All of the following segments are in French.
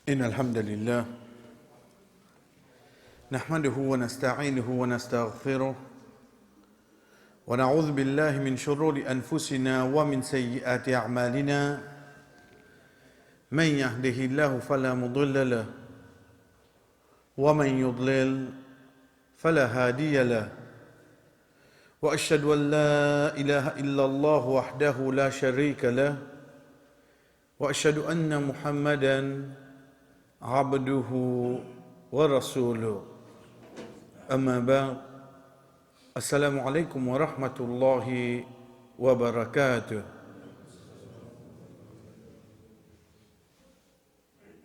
إن الحمد لله نحمده ونستعينه ونستغفره ونعوذ بالله من شرور أنفسنا ومن سيئات أعمالنا من يهده الله فلا مضل له ومن يضلل فلا هادي له وأشهد أن لا إله إلا الله وحده لا شريك له وأشهد أن محمدًا عبده ورسوله أما بعد السلام عليكم ورحمة الله وبركاته.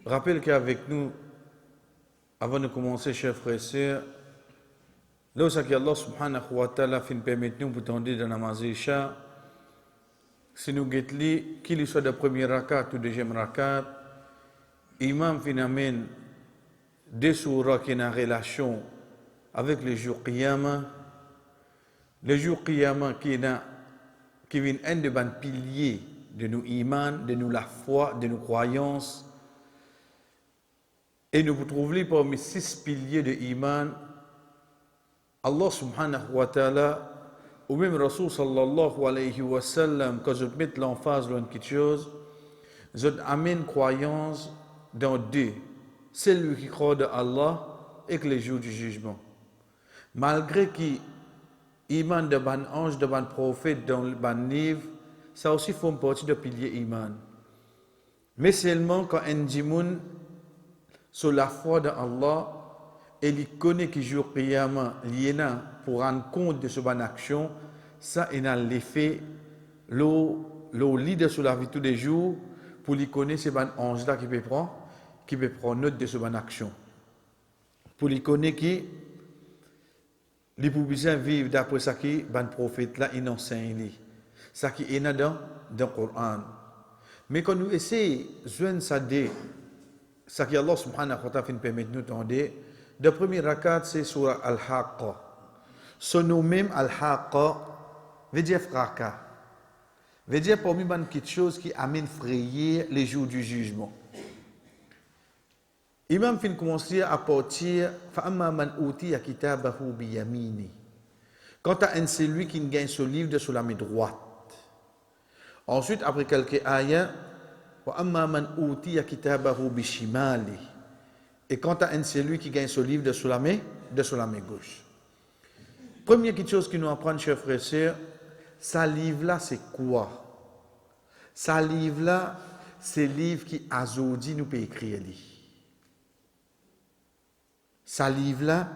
Rappelle qu'avec nous, avant de commencer, chers frères et sœurs, là où Allah subhanahu wa ta'ala fin permettre nous pour tendre dans la namaz Isha, si nous guettons qu'il soit de première rakat ou deuxième rakat, Imam Finamen, des surahs qui ont une relation avec le jour Qiyamah, le jour Qiyamah qui vient un des piliers de nos iman, de nous la foi, de nos croyances. Et nous trouvons parmi 6 piliers de iman, Allah subhanahu wa ta'ala, ou même Rasul sallallahu alayhi wa sallam, quand je mets l'emphase dans quelque chose, je amène croyance dans deux, celui qui croit de Allah et que les jours du jugement. Malgré qu'il iman de ban ange, de ban prophète, dans le ban livre, ça aussi fait partie de pilier iman. Mais seulement quand un djimoun sur la foi de Allah et il connaît que jour Qiyamah, il y a pour rendre compte de ce ban action, ça il a l'effet, l'eau leader sur la vie tous les jours, pour lui connaître ces ban ange là qui peut prendre note de ce ban action. Pour lui connaître qui les pouvoir vivre d'après ça qui ban prophète là il enseigne ça qui est dans le Coran. Mais quand nous essayons de joindre ça ça qui Allah subhanahu wa ta'ala fait permettre nous d'entendre, le premier rakat c'est sur Al-Haqqa. Son nom même Al-Haqqa veut dire fracas. Veut dire pour moi quelque chose qui amène frayer les jours du jugement. Imam fin commencer à partir fa'amma man utiya kitabahu biyamini. Quant à un celui qui gagne ce livre de sur la main droite. Ensuite après quelques ayats wa amma man utiya kitabahu bishimali. Et quant à un celui qui gagne ce livre de sur la main gauche. Première quelque chose qui nous apprend chers frères et sœurs, ce livre-là, c'est quoi? Ce livre-là, c'est le livre qui aujourd'hui nous peut écrire. Ce livre-là,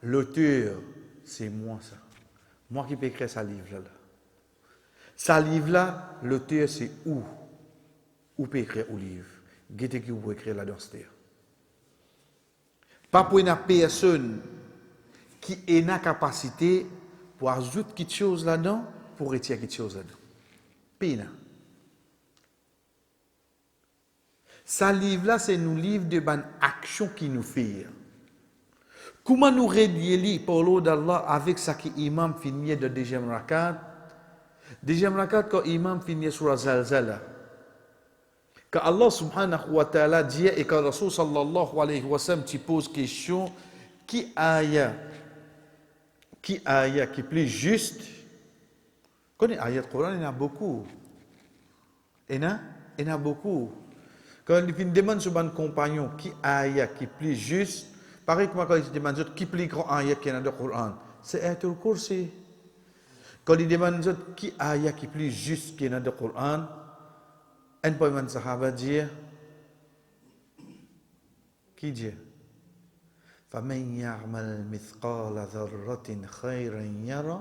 l'auteur, c'est moi ça. Moi qui peux écrire ce livre-là. Ce livre-là, l'auteur, c'est où? Où peut écrire au livre? Qu'est-ce que vous pouvez écrire là-dedans? Pas pour une personne qui a la capacité pour ajouter quelque chose là-dedans, pour retirer quelque chose là-dedans. Pina. Ce livre-là, c'est nous livre de bonnes actions qui nous fait. Comment nous relier par l'eau d'Allah avec ce qui imam finit de deuxième rakat? Deuxième rakat, quand imam finit sur la zalzala. Quand Allah subhanahu wa ta'ala dit et quand Rasul sallallahu alayhi wa sallam te pose question, qui ayat qui est plus juste? Connais ayat Coran, il y en a beaucoup. Il y en a beaucoup. Quand il demande sur un compagnon qui ayat qui est plus juste, pareil que moi quand il demande qui plus grand ayat qu'il y en a dans le Coran, c'est Ayatul Kursi. Quand il demande qui ayat qui est plus juste qu'il y en a dans le Coran, un peu de sahaba dit, qui dit? فمن يعمل مثقال ذرة خيرا يرى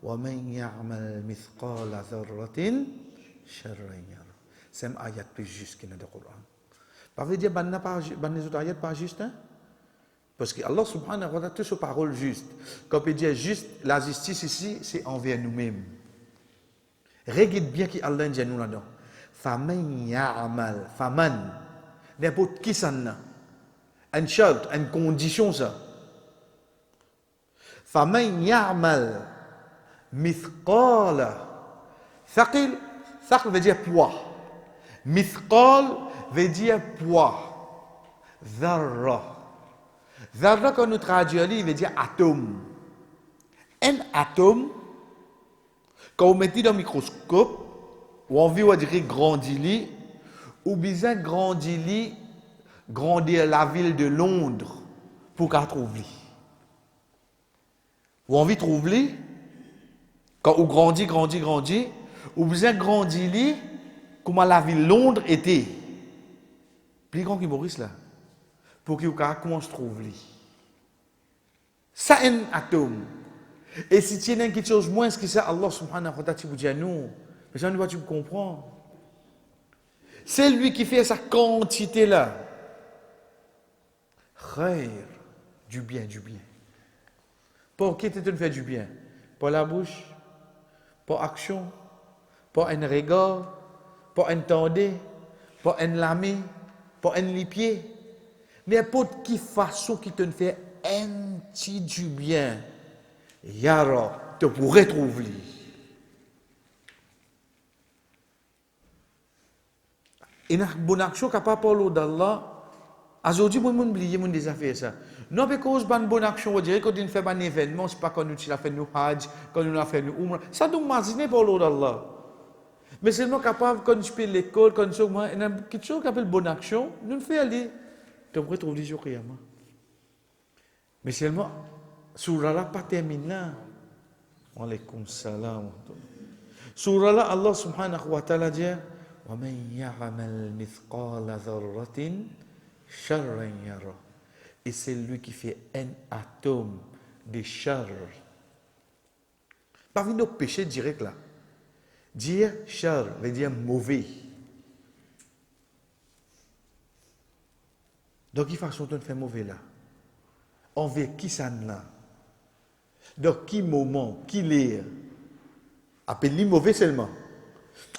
ومن يعمل مثقال ذرة شرا يرى. C'est un ayat plus juste qu'il y a dans le Coran. Ça veut dire que les autres ayats pas juste, hein? Parce que Allah subhanahu wa ta'ala toutes ces paroles justes. Quand on dit juste, la justice ici, c'est envers nous-mêmes. Regarde bien qui Allah dit nous là-dedans. Faman ya'mal, faman, n'importe qui ça n'a. Un shart, une condition ça. Faman ya'mal mithqala. Thaqil veut dire poids. Mithqal veut dire poids. Dharra. Dharra, quand nous traduisons, il veut dire atome. Un atome, quand on met dans le microscope, ou on veut dire grandir, ou bien grandir la ville de Londres pour qu'elle trouve. Ou on veut trouver, quand on grandit, ou bien grandir comment la ville de Londres était. Plus grand que Maurice là. Pour qu'il commence à trouver. Ça, un atome. Et si tu as quelque chose moins, ce que c'est Allah subhanahu wa ta'ala, tu peux dire nous. Mais ça, tu comprends. C'est lui qui fait sa quantité là. Khair, du bien. Pour qui tu te fais du bien? Pour la bouche, pour action, pour un regard, pour un tendé, pour un lamé, pour un lipier. N'importe qui façon qui te fait un petit du bien. Yara, te pourrais trouver. Et une bonne action capable parler d'Allah. Aujourd'hui, moi, je oublié des affaires ça. Non, parce que une bonne action, on dirait qu'on fait un événement, c'est pas quand nous avons fait nous hajj, quand nous avons fait nous umrah. Ça nous imagine parler d'Allah. Mais c'est nous capable quand je fais l'école, quand je moi, il y a quelque chose qui appelle bonne action, nous faisons aller. Tu pourrais trouver des jours Qiyamah. Mais seulement, surah là pas terminé là. Wa alaykum salam. Surah là, Allah subhanahu wa ta'ala dit وَمَنْ يَعْمَلْ مِثْقَالَ ذَرَّةٍ شَرًّا يَرَهُ. Et c'est lui qui fait un atome de char. Parmi nos péchés directs là, dire char veut dire mauvais. Donc, il façon de faire mauvais là. Envers qui ça là? Dans qui moment, qui l'air? Appelle-lui mauvais seulement.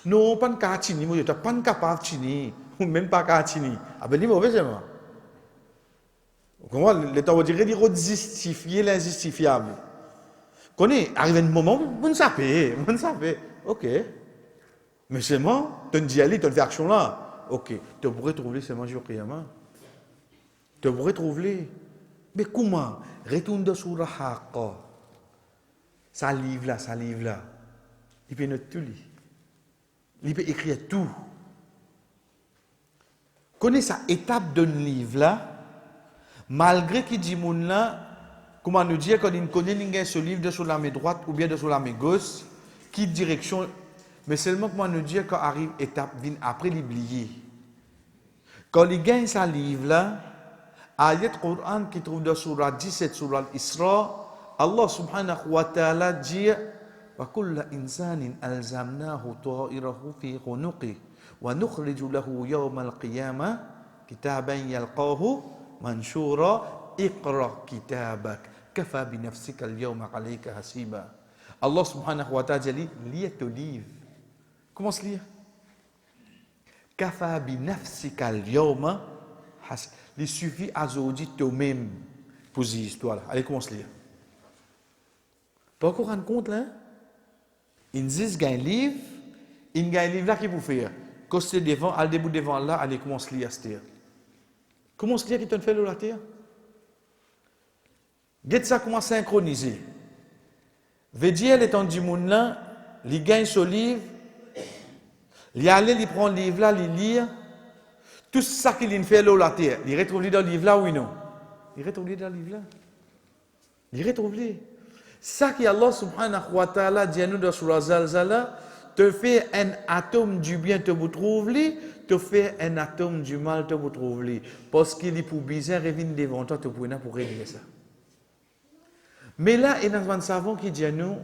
Non, pas de cartini, moi, je n'ai pas de capable de ou même pas cartini. Appelle-lui mauvais seulement. Comment l'État va dire de justifier l'injustifiable. Quand il arrive un moment, vous ne savez. Ok. Mais seulement, tu dis aller, tu fais action là. Ok. Tu pourrais trouver seulement jour Qiyamah. Tu pourrais trouver. Mais comment? Retourne sur la Haqqa. Ça livre là. Il peut noter tout. Il peut écrire tout. Connais sa étape d'un livre là, malgré qu'il dit mon là, comment nous dire quand il connaît ce livre de sur la main droite ou bien de sur la main gauche, qui direction, mais seulement comment nous dire quand arrive étape vient après l'oublier. Quand il gagne sa livre là, ayat Quran qui trouve dans surah 17 surah Isra, Allah subhanahu wa ta'ala dit وَكُلَّ إِنسَانٍ أَلْزَمْنَاهُ طَائِرَهُ فِي عُنُقِهِ وَنُخْرِجُ لَهُ يَوْمَ الْقِيَامَةِ كِتَابًا يَلْقَاهُ مَنْشُورًا اقْرَأْ كِتَابَكَ كَفَى بِنَفْسِكَ الْيَوْمَ عَلَيْكَ حَسِيبًا. Allah subhanahu wa ta'ala dit lis ton livre. Comment se lire? كَفَى بِنَفْسِكَ الْيَوْمَ حَسِيبًا. Il suffit à aujourd'hui toi-même pour cette histoire. Allez, comment se lire? Pas encore rendre compte là? Il dit qu'il y a un livre là qui vous fait. Quand c'est devant, al début devant là, allez commence à lire cette terre. Comment se lire qui te fait la terre? Get ça comment synchroniser. Veut dire les temps du monde là, il gagne ce livre, il aller, il prend le livre là, il lire. Tout ça qu'il fait la terre, il retrouve dans le livre là ou non? Il retrouve dans le livre là. Il retrouve. Ça qui Allah subhanahu wa ta'ala dit à nous dans Surah Zalzala, te fait un atome du bien te vous trouve te fait un atome du mal te vous trouve parce qu'il est pour bizarre et vient devant toi te pour régler ça. Mais là, il y a un savant qui dit à nous,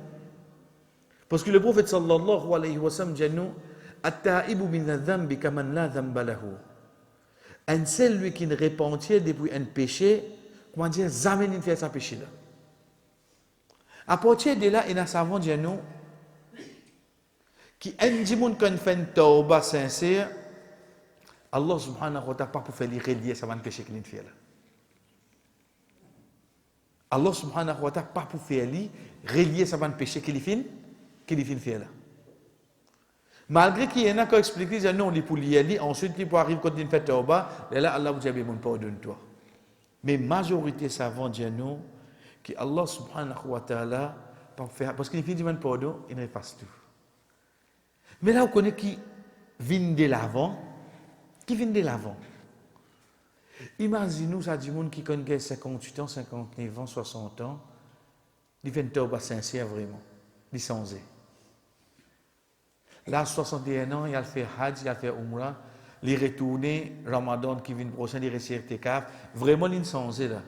parce que le prophète sallallahu alayhi wa sallam dit à nous, at-ta'ibu min adh-dhanbi kaman la dhanba lahu. Un seul lui qui ne repentit depuis un péché, comment dire, jamais il fait sa péché là. À partir de là, il y a un savant dit à nous qui dit monde quand fait une tauba sincère, Allah subhanahu wa ta'ala pas pour faire les relier ça va péché qu'il fait là. Allah subhanahu wa ta'ala pas pour faire les relier ça va péché qu'il fait faire là. Malgré qu'il y en a qui expliquent, ils non, il pour y aller, ensuite il peut arriver quand il fait tauba, et là Allah vous dit, mon pardonne-toi. Mais majorité savants disent non, que Allah subhanahu wa ta'ala, parce qu'il fait du pardon, il efface tout. Mais là, on connaît qui vient de l'avant, qui vient de l'avant. Imaginez-nous, ça dit monde qui connaît 58 ans, 59 ans, 60 ans, il vient de tauba sincère vraiment, il sans. Là, 61 ans, il a fait Hajj, il a fait Umrah, il est retourné, Ramadan qui vient prochain, il est Irtikaf. Vraiment, il est sans là.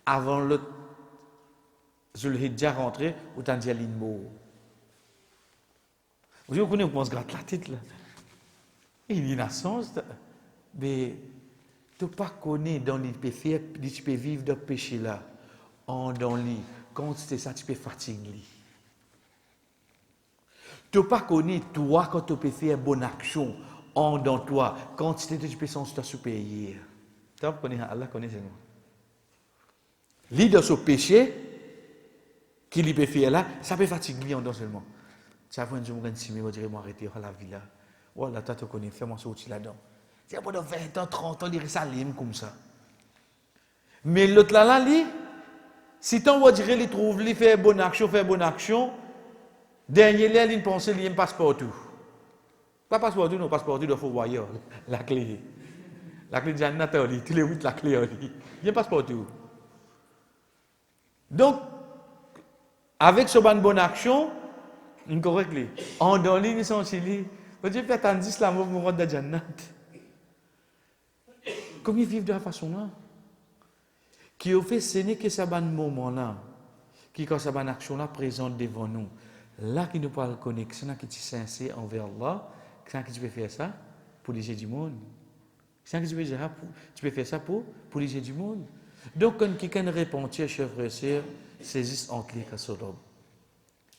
Avant le Zulhijjah rentré, ou t'en dis à l'Inbo. Vous connaissez, on se gratte la tête là. Il y a une sens, mais tu ne pas connaître dans les péchés, tu peux vivre dans le péché là, dans les, quand c'est ça, tu peux fatiguer. Tu ne pas connaître toi quand tu peux faire une bonne action dans toi, quand tu peux sentir ta supérieur. Tu connais Allah connaît ça. L'idée de ce péché qu'il peut faire là, ça peut fatiguer en seulement. Tu as vu un jour, si je dirais, moi arrêter la vie là. Voilà, tu te connais, fais-moi sortir là-dedans. C'est pendant 20 ans, 30 ans, il reste à l'île comme ça. Mais l'autre là, si tu vas dire, il trouve, il fait bonne action, dernier là, il pense qu'il y a un passeport tout. Pas passeport tout, non, passeport tout, il faut voir la clé. La clé de Jannat, tous les 8, la clé, il y a un passeport tout. Donc, avec ce bonne action, une correcte clé. En dans l'île, ils sont chez lui. Dieu fait attendre la mort pour rentrer dans Jannat. Comment ils vivent de la façon là? Qui ont fait, ce n'est que ce moment là, qui quand cette action là présente devant nous. Là qui nous parle connexion, qui est sincère envers Allah, qui tu peux faire ça pour les gens du monde. Tu peux faire ça pour les gens du monde. Donc quand quelqu'un répond, chers frères et sœurs, saisissent entre les kasorob.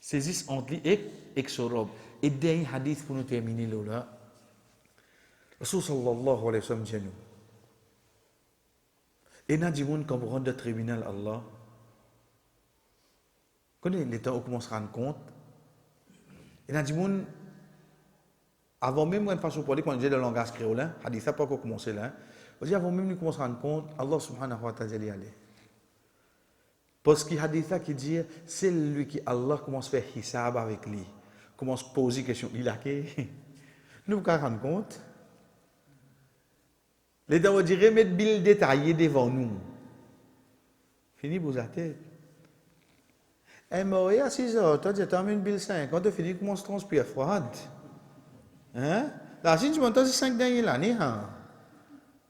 Saisissent entre les exorob. Et dernier hadith pour nous terminer là. Rasul sallallahu alayhi wa sallam dit nous. Et il y a des gens qui rentrent dans le tribunal Allah. Quand les temps commencent à se rendre compte, il y a des gens, avant même de passer au parler, quand on dit le langage créole, hadith n'a pas encore commencé là. Avant même de commencer à se rendre compte, Allah subhanahu wa ta'ala dit aller. Parce qu'il y a hadith qui dit, c'est lui qui Allah commence à faire hisab avec lui. Commence à poser des questions. Il a que nous pouvons rendre compte. Les gens diraient mettre bill détaillé devant nous. Fini pour la tête. Et moi, à 6 heures, tu as terminé bill 5. Quand tu finis, commence à transpirer froide. Hein? Là, si tu m'entends, c'est 5 dernières années.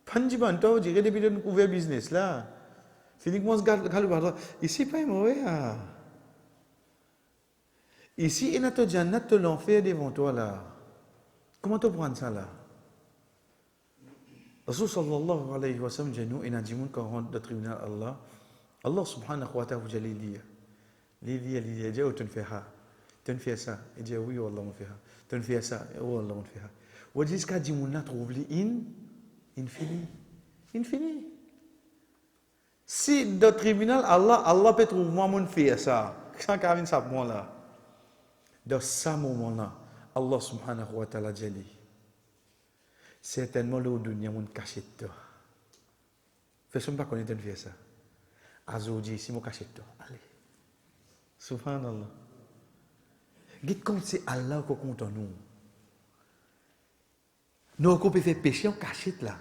Pas de tu dirais depuis que tu ouvert business là. Fini, commence à garder. Ici, pas mauvais. Ici, il y a tout Jannat, tout l'enfer devant toi là. Comment tu prends ça là? Rasul sallallahu alayhi wa sallam dit nous, il y a des gens qui rentrent dans le tribunal Allah. Allah subhanahu wa ta'ala vous allez lire. Il dit, oh, tu fais ça. Il dit, oui, Allah, on fait ça. Tu fais ça, oh, Allah, on fait ça. Vous dites que les gens trouvent infini. Si dans le tribunal, Allah peut trouver moi, on fait ça. Sans qu'il y ait ça pour moi là. Dans ce moment-là, Allah subhanahu wa ta'ala dit, certainement le dunya mon caché de toi. Fais-moi pas connaître de faire ça. Azodi, si mon caché de toi. Allez. Subhanallah. Dites comme c'est Allah qui compte en nous. Nous on peut faire péché en cachette là.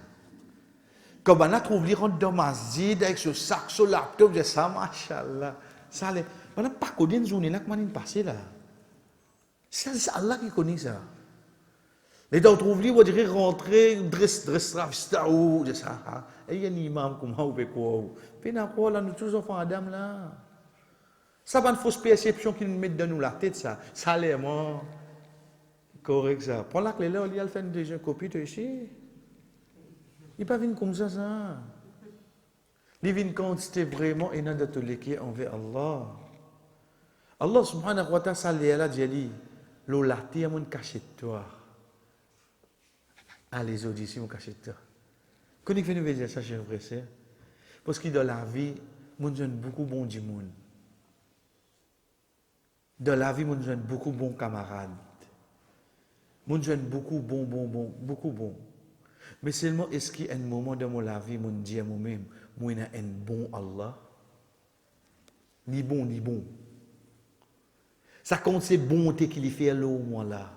Comme on a trouvé rentre dans masjid avec ce sac, ce laptop, j'ai ça, machallah. Ça allait. On n'a pas connu une journée là que on passé là. C'est Allah qui connaît ça. Les gens trouvent lui, on dirait rentrer, dress, ou de ça. Et il y a un imam, comment on fait quoi? Puis n'a là, nous tous enfants Adam là. Ça va une fausse perception qu'ils nous mettent dans nous la tête, ça. Ça a l'air correct ça. Prends la clé là, il y a le fait déjà copie de ici. Il pas venir comme ça. Il vient quand c'était vraiment un de tous les qui envers Allah. Allah subhanahu wa ta'ala salé là dit l'olati a mon caché toi. Allez auditions mon caché toi. Quand il fait nous dire ça cher frère, parce que dans la vie, mon jeune beaucoup bon du monde. Dans la vie, mon jeune beaucoup bons camarades. Mon jeune beaucoup beaucoup bon. Mais seulement, est-ce qu'il y a un moment dans ma vie, mon Dieu, moi-même, moi, il y a un bon Allah? Ni bon. Ça compte, c'est bonté qu'il fait là au moins là.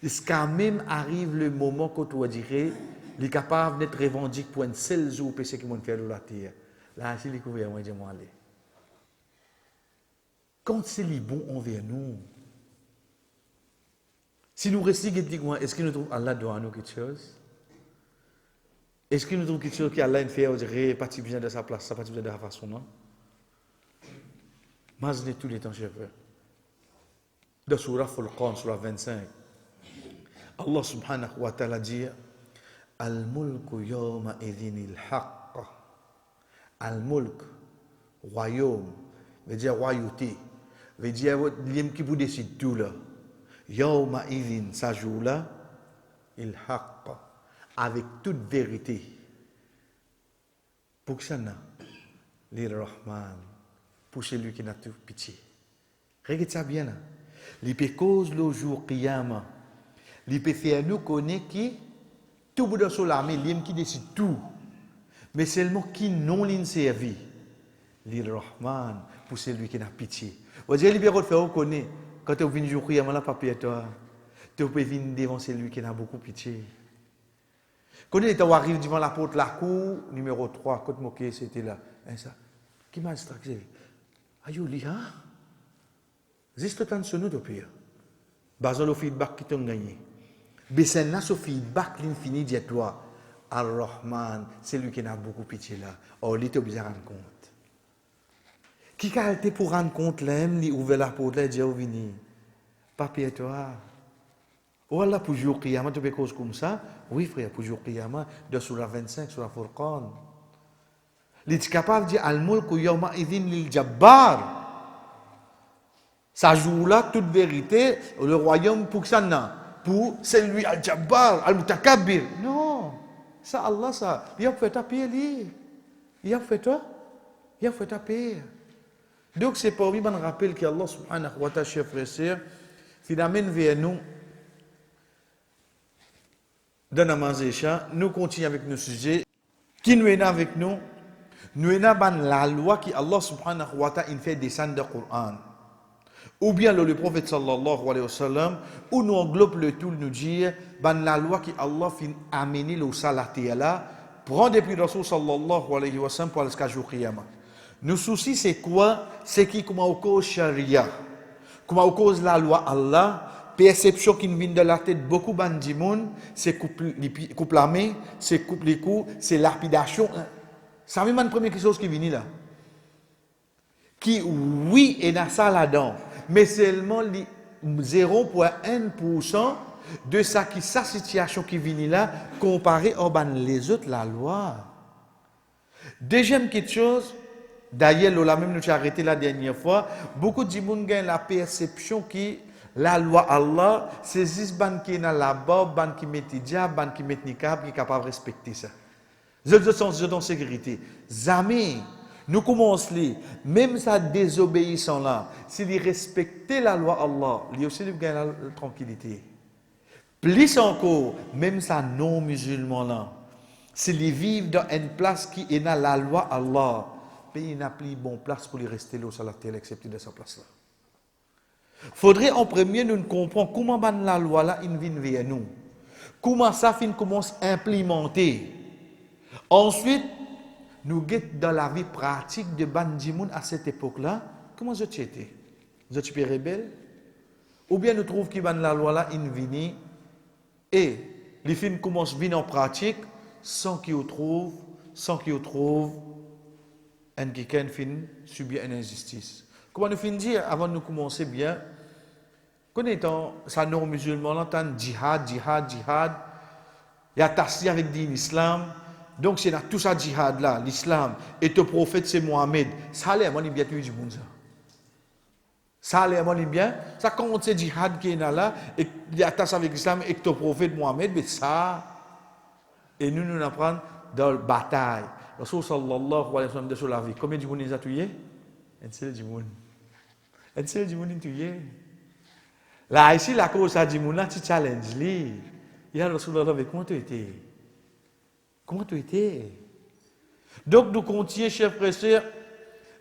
Est-ce quand même arrive le moment quand on dirait, il est capable d'être revendiqué pour un seul jour, péché qu'il m'a fait de la terre. Là, c'est le couvert, moi, je m'en aller. Quand c'est les bons envers nous, si nous restons critiquement, est-ce qu'il nous trouve Allah doit nous quelque chose? Est-ce qu'il nous trouve quelque chose qu'Allah fait, on dirait, pas bien de sa place, pas bien de sa façon, non? Imaginez tous les temps, j'ai peur. De Surah Furqan, Surah 25, Allah subhanahu wa ta'ala dit Al-mulku yawma idhinil haqq. Al-mulk, royaume, veut dire royauté, veut dire l'homme qui vous décide tout là. Yawma idhin, ça joue là, il haqq, avec toute vérité. Pour que ça n'a, l'Ir-Rahman, pour celui qui n'a tout pitié. Regarde ça bien là. Il peut cause le jour Qiyamah. Il peut faire nous connaître qui tout le monde sur l'armée, l'homme qui décide tout. Mais seulement qui non l'in servi. L'Ir-Rahman, pour celui qui n'a pitié. Vous dire, il peut faire reconnaître quand tu viens jour Qiyamah là, papier toi. Tu peux venir devant celui qui n'a beaucoup pitié. Quand tu arrives devant la porte, la cour, numéro 3, quand moqué, c'était là. Et ça. Qui m'a distracté? Aïe, Liha? Juste attention nous de pire. Basant le feedback qui t'ont gagné. Mais c'est là ce feedback l'infini dit toi. Ar-Rahman, c'est lui qui a beaucoup pitié là. Or, il est obligé de rendre compte. Qui a été pour rendre compte là, il ouvre la porte là et dit, vini. Papier toi. Ou Allah pour jour Qiyamah, tu peux cause comme ça? Oui, frère, pour jour Qiyamah, de Surah 25, Surah Furqan. Il est capable de dire, Al-mulku yawma idhin lil jabbar. Ça joue là, toute vérité, le royaume pour que ça n'a. Pour celui al-jabbar, al-mutakabir. Non, ça Allah, ça. Il a fait taper, lui. Il a fait toi. Il a fait taper. Donc c'est pour lui, je me rappelle qu'Allah subhanahu wa ta'ala, chers frères et sœurs, finalement, vers nous, dans la Mazécha, nous continuons avec nos sujets. Qui nous est avec nous? Nous est la loi qui Allah subhanahu wa ta'ala fait descendre dans le Coran. Ou bien le prophète sallallahu alayhi wa sallam, ou nous englobe le tout, nous dire, la loi qui Allah fin amené le salati là, prend depuis Rasul sallallahu alayhi wa sallam pour aller jusqu'à jour Qiyamah. Nos soucis c'est quoi? C'est qui comment au cause sharia, comment au cause la loi Allah, perception qui nous vient de la tête beaucoup bandimoun, c'est coupe la main, c'est coupe les coups, c'est lapidation. Ça même une première chose qui vient là. Qui oui est dans ça là-dedans. Mais seulement 0,1% de sa situation qui vient là, comparé aux les autres, la loi. Deuxième quelque chose, d'ailleurs, là même nous avons arrêté la dernière fois, beaucoup de gens ont la perception que la loi Allah, c'est juste ban qui est dans la barbe, ban qui met hijab, ban qui met niqab, qui est capable de respecter ça. Les autres sont en sécurité. Jamais. Nous commençons, même sa désobéissance là, s'il respectait la loi Allah, il y a aussi la tranquillité. Plus encore, même sa non-musulman là, s'il vivent dans une place qui est dans la loi Allah, il n'a plus bonne place pour les rester là au salatel, excepté de sa place là. Faudrait en premier nous comprendre comment la loi là vient vers nous. Comment ça commence à implémenter. Ensuite, nous guettons dans la vie pratique de Bandimoun à cette époque-là. Comment vous étiez? Vous étiez rebelle? Ou bien nous trouvons que la loi là vient et les films commencent à venir en pratique sans qu'ils trouvent un quelqu'un fin subir une injustice. Comment nous finissons dire avant de nous commencer bien? Connaissant ça non musulman l'entend djihad, il y a tassi avec l'islam. Donc c'est dans tout ça djihad là, l'islam et le prophète c'est Mohamed. Ça allait moi bien tu du monde ça. Ça allait moi bien, ça compte c'est djihad qui est là et il y a tassi avec l'islam et le prophète Mohamed mais ça et nous apprenons dans la bataille. Rasul sallallahu alayhi wa sallam de la vie. Combien de monde ils a tué? Un seul du monde. Un seul du monde tué. Là, ici, la cause a dit, mouna, tu challenge, li. Il y a Rasulallah, comment tu étais? Comment tu étais? Donc, nous continuons, chers frères et sœurs,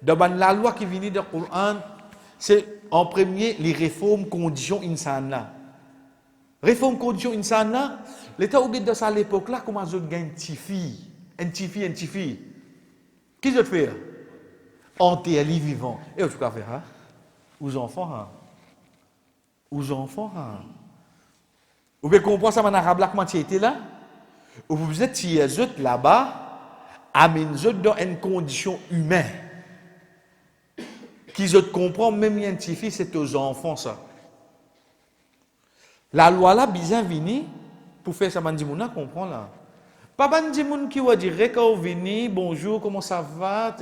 dans la loi qui vient dans le Coran, c'est en premier les réformes conditions insana. Réforme conditions insana, l'État au de ça à l'époque là, comment je gagne une petite fille. Qui je fais? Enterrer vivant. Et tu vas faire, hein? Aux enfants, hein? Aux enfants, hein? Vous pouvez comprendre ça en arabe là, comment tu étais là? Vous êtes là-bas, amenez dans une condition humaine. Qui je comprends, même scientifique, c'est aux enfants ça. La loi là, bien vini, pour faire ça, bandimouna comprend là. Pas bandimoun qui va dire, quand vous venez, bonjour, comment ça va?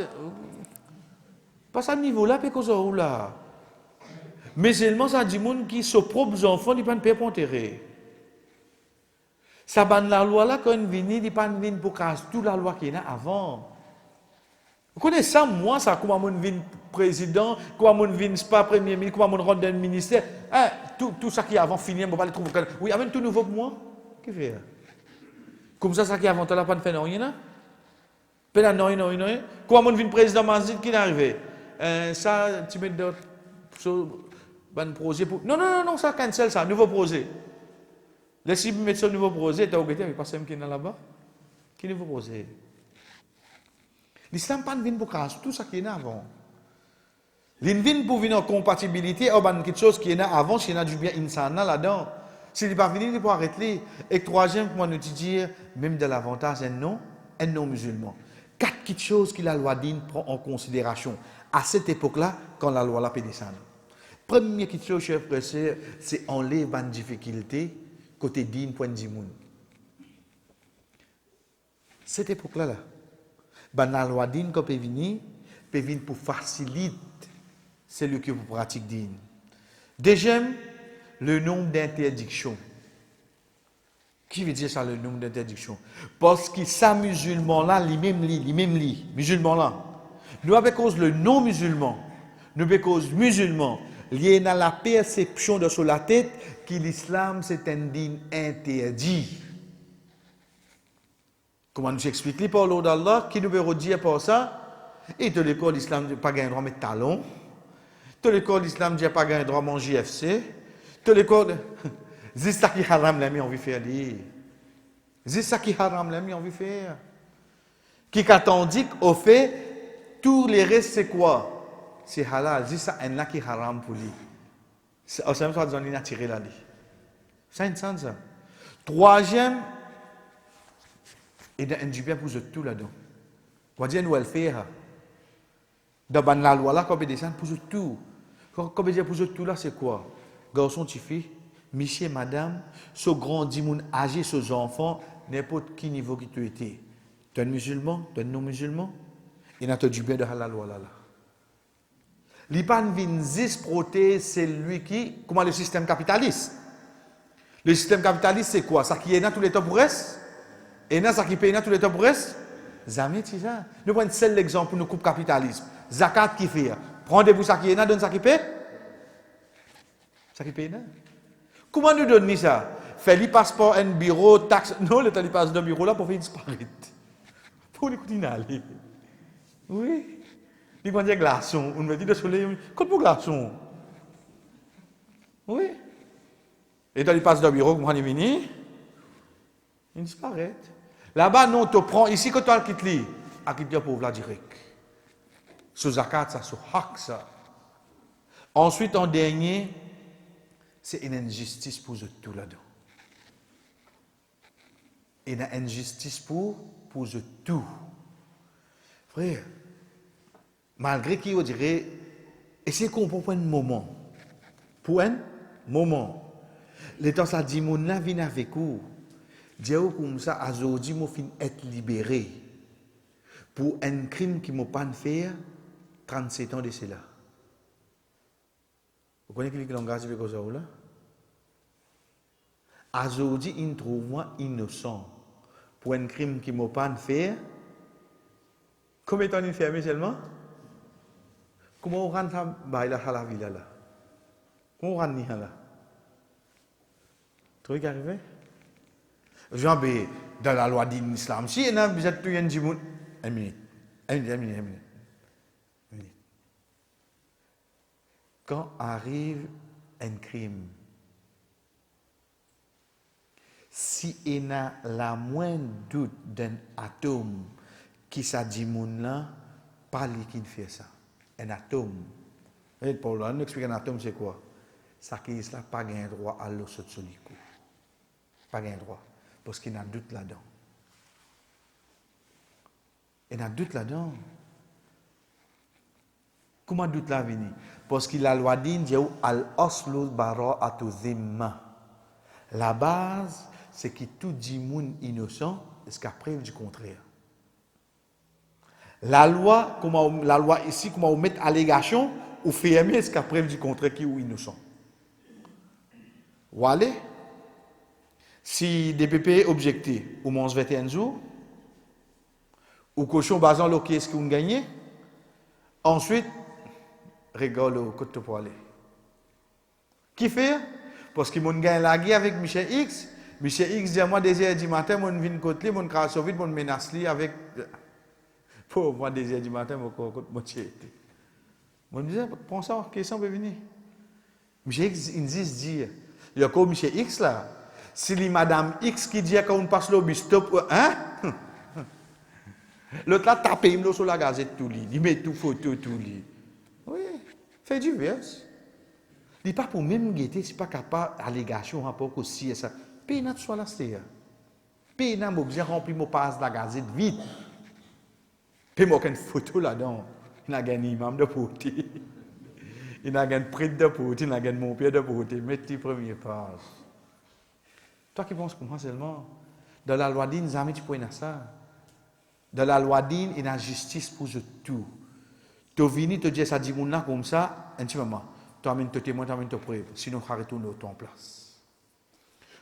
Pas ça niveau là, puis cause là. Mais seulement ça dit moun qui sont propres enfants, ils ne peuvent pas enterrer. Ça ban la loi là, quand ils viennent, ils ne peuvent pas pour casser toute la loi qui est avant. Vous connaissez ça, moi, ça, comment on vient président, comment on vient pas premier ministre, comment on rentre dans le ministère. Hein, tout ça qui est avant fini, on va pas le trouver. Oui, amène tout nouveau pour moi. Qu'est-ce que tu fais? Comme ça qui est avant, tu n'as pas de faire rien là? Pas non. Comment on vient président Mazid qui est arrivé? Ça, tu mets d'autres. Un projet pour. Non, ça cancel ça, nouveau projet. Laissez moi mettre ce nouveau projet, tu as oublié, pas ça qui est là-bas. Qui nouveau projet? L'islam pas vient pour casser tout ça qui est là avant. Il vient pour venir en compatibilité avec quelque chose qui est là avant, s'il y a du bien insana là-dedans. S'il n'est pas venu, il faut arrêter. Et troisième, comment nous dire, même de l'avantage, un non musulman. Quatre petites choses que la loi dine prend en considération à cette époque-là, quand la loi l'a descendre. Première petite chose, chers frères et sœurs, c'est enlever une difficulté côté dîne point de moun. Cette époque-là, la loi dîne quand peut venir pour faciliter celui qui vous pratique dîne. Deuxième, le nombre d'interdictions. Qui veut dire ça, le nombre d'interdictions? Parce que ça, musulman-là, lui-même, musulman-là. Nous, avec cause le non-musulman, nous, avec cause musulman, lié à la perception de sur la tête que l'islam c'est un dîne interdit. Comment nous explique par l'ordre d'Allah, qui nous veut dire par ça? Et de l'école l'islam n'a pas le droit de mettre talons. De l'école l'islam n'a pas le droit de manger FC. De l'école, c'est ça qui haram l'ami on veut faire dire. C'est ça qui haram l'ami on veut faire. Qui tandis qu'au fait, tous les restes c'est quoi? C'est halal. C'est ça un là qui haram pour lui. C'est même ça qu'on a tiré là. C'est un sens ça. Troisième, il y a un bien pour tout là-dedans. On va dire nous le faire. Dans la loi là, quand on descend pour tout. Quand on dit pour tout là, c'est quoi? Garçon, fille, monsieur, madame, ce grand dimoun âgé, ce enfants, n'importe qui niveau qui tu étais. Tu es un musulman, tu es un non-musulman, il y a du bien de la loi là. L'Ipan Vinzis protège celui qui. Comment le système capitaliste? Le système capitaliste, c'est quoi? Ça qui est dans tous les temps pour reste? Et dans ça qui paye dans tous les temps pour reste? Jamais, c'est ça. Nous prenons seul exemple pour nous couper capitalisme. Zakat qui fait. Prendez-vous ça qui est là, donne ça qui paye? Ça qui paye là? Comment nous donner ça? Fait le passeport, un bureau, taxe. Non, le temps il passe d'un bureau là pour faire disparaître. Pour les coups aller. Oui. Il va dire glaçon. On me dit de soleil. Quand pour glaçon? Oui. Et dans il passe d'un bureau, comment il vient? Il disparaît. Là-bas, non, tu prends. Ici, quand tu as quitté, à quitter pour la direct. Sous zakat, ça, sous hak, ça. Ensuite, en dernier, c'est une injustice pour tout là-dedans. Une injustice pour tout. Frère, malgré qu'il dirait, essayez qu'on prend un moment. Pour un moment. Le temps, ça dit, mon là vient avec vous. Dieu comme ça, aujourd'hui, moi, fin être libéré pour un crime qui m'a pas fait 37 ans de cela. Vous connaissez le langage de ça là? Aujourd'hui, il trouve moi innocent pour un crime qui m'a pas fait. Combien de temps il fait seulement? Comment on rentre à la ville là? Comment on rentre là? Tu qui arrivé? Jean B, dans la loi de l'islam, si vous êtes tout un djimoun, une minute. Quand arrive un crime, si il y a la moindre doute d'un atome qui ça dit moun là, pas lui qui fait ça. Un atome. Et pour nous expliquer un atome c'est quoi? Ça qui est là pas gain droit à l'eau sur le coup. Pas gain droit parce qu'il y a un doute là-dedans. Il y a un doute là-dedans. Comment doute là venu? Parce qu'il a la loi dit al-aslu bara'atu dhimma. La base c'est que tout dit moun innocent jusqu'à preuve du contraire. La loi ici, comment on met allégation, ou fermer jusqu'à preuve du contraire qui est innocent. Ou allez, si DPP objecté, ou mange 21 jours, ou cochon basant le qu'est-ce qu'on gagne, ensuite, rigole au côté pour aller. Qui fait? Parce que mon gagne la guerre avec Michel X. Michel X dit à moi, 2h du matin, mon vin côté, mon crasse vite, mon menace li avec. Pour moi, 2h du matin, mon côté, mon tchété. Mon disait, pense ça, question peut venir. Michel X, il dit, il y a comme Michel X là. Si les Madame X qui dit qu'on passe le bus stop, hein? L'autre là, tape il sur la gazette tout lit, il met tout photo tout lit. Oui, fait du verse. Il n'est pas pour même guetter, c'est pas capable d'allégation rapport aussi et ça. Puis il soit là, c'est. Puis il a obligé de remplir mon passe de la gazette vite. Puis moi, une photo là-dedans. Il a gagné imam de poté. Il a gagné prêtre de poté, il a gagné mon père de poté. Mettez le premier passe. Toi qui penses comment seulement? Dans la loi d'Inde, jamais tu peux dire ça. Dans la loi d'Inde, il y a justice pour tout. Tu viens te dire ça dit mon comme ça, intimement. Tu amènes tes témoins, tu amènes tes preuves. Sinon, tu retournes en place.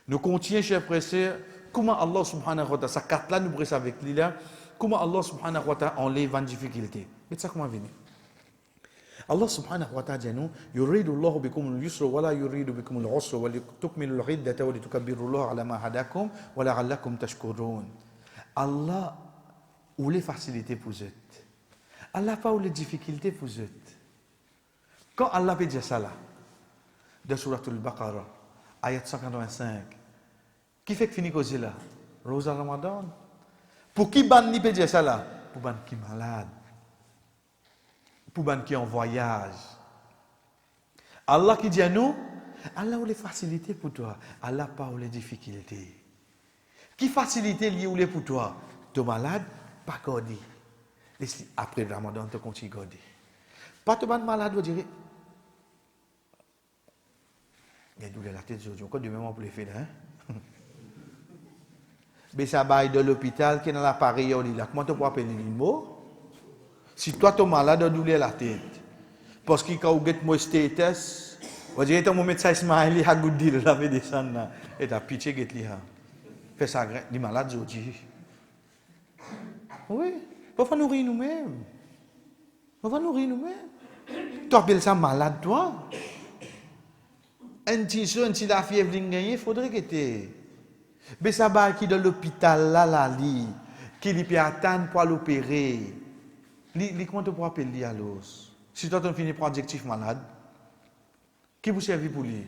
Nous continuons, chers frères et sœurs, comment Allah subhanahu wa ta'ala, sa carte là, nous bresse avec lui là, comment Allah subhanahu wa ta'ala enlève une difficulté. Mais ça comment venir? Allah subhanahu wa ta'ala dit nous, yuridu Allah bikum al-yusra wa la yuridu bikum al-usra wa litukmilu al-iddata wa litukabbiru Allah ala ma hadakum wa la'allakum tashkurun. Allah ou les facilités pour vous. Allah pas ou les difficultés pour vous. Quand Allah peut dire ça là, de Surah Al-Baqarah, ayat 185, qui fait que finit cause là? Rosa Ramadan. Pour qui ban ni peut dire ça là? Pour ban qui malade. Pour ban qui en voyage. Allah qui dit à nous, Allah ou les facilités pour toi, Allah pas ou les difficultés. Qui facilité lié ou les pour toi? Tu es malade, pas gardé. Après le Ramadan, tu continues à garder. Pas te ban malade, vous direz. Il y a douleur la tête aujourd'hui. Encore du même pour les faire, hein? Mais ça va de l'hôpital qui est dans l'appareil, comment tu peux appeler les mots? Si toi tu es malade, tu douleur la tête. Parce que quand tu as mon status, vous direz, tu as médecin Ismaël, il a goûté de la médecine, et tu as pitié de lui. Fais ça, les malades aujourd'hui. Oui, on va nourrir nous-mêmes. On va nourrir nous-mêmes. Tu appelles ça malade, toi? Un petit la fièvre gagné, il faudrait que tu. Mais ça va qui dans l'hôpital là, qui lui peut attendre pour l'opérer. Comment tu pourras appeler à l'os? Si toi tu finis par adjectif malade, qui vous servit pour lui?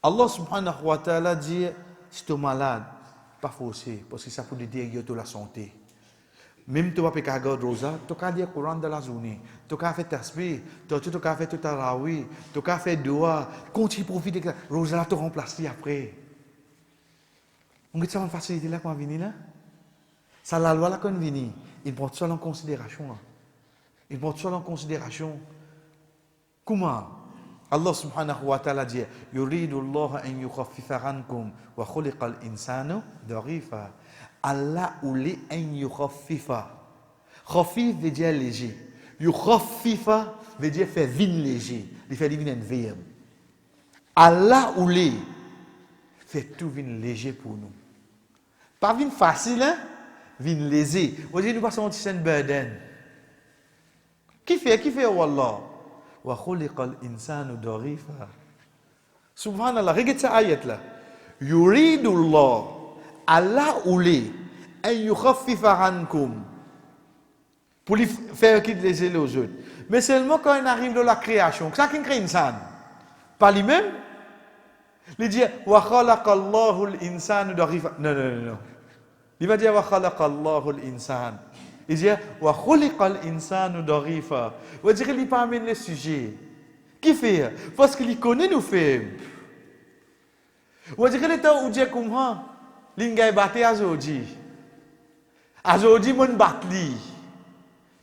Allah subhanahu wa ta'ala dit si tu es malade, pas forcé, parce que ça peut te dire de la santé. Même tu vas pas garder rosa, tu vas lire le Coran de la journée, tu vas faire tasbih, tu vas faire tout tarawih, tu vas faire dua, continue à profiter de la rosa, tu remplaces après. On dit ça une facilité là quand on vient là. Ça la loi là quand on vient, il prend ça en considération. Il prend ça en considération. Comment? Allah subhanahu wa ta'ala dit yuridu Allah an yukhaffifa ankum wa khuliqa al-insanu da'ifa. Allah ouli an yukhaffifa. Khafif veut dire léger. Yukhaffifa veut dire faire vin léger. Il fait diviner un verbe. Allah ouli fait tout vin léger pour nous. Pas vin facile, hein? Vin léger. Vous dites nous passons un petit burden. Qui fait wallah? Wa khuliqa al-insanu da'ifa. Subhanallah, regarde cette ayat là. Yuridullah, Allah ouli, an yukhaffifa ankum. Pour lui faire quitter les aux autres. Mais seulement quand il arrive dans la création, ça qui crée une insan. Pas lui-même. Il dit wa khalaqallahu al-insana darifa. Non, non, non, non. Il va dire wa khalaqallahu al-insan. Il dit wa khuliqal insanu darifa. Il va dire il pas amène le sujet. Qui fait? Parce qu'il connaît nous fait. Il va dire il est où dire comment l'ingay batte azodi. Azodi mon batli.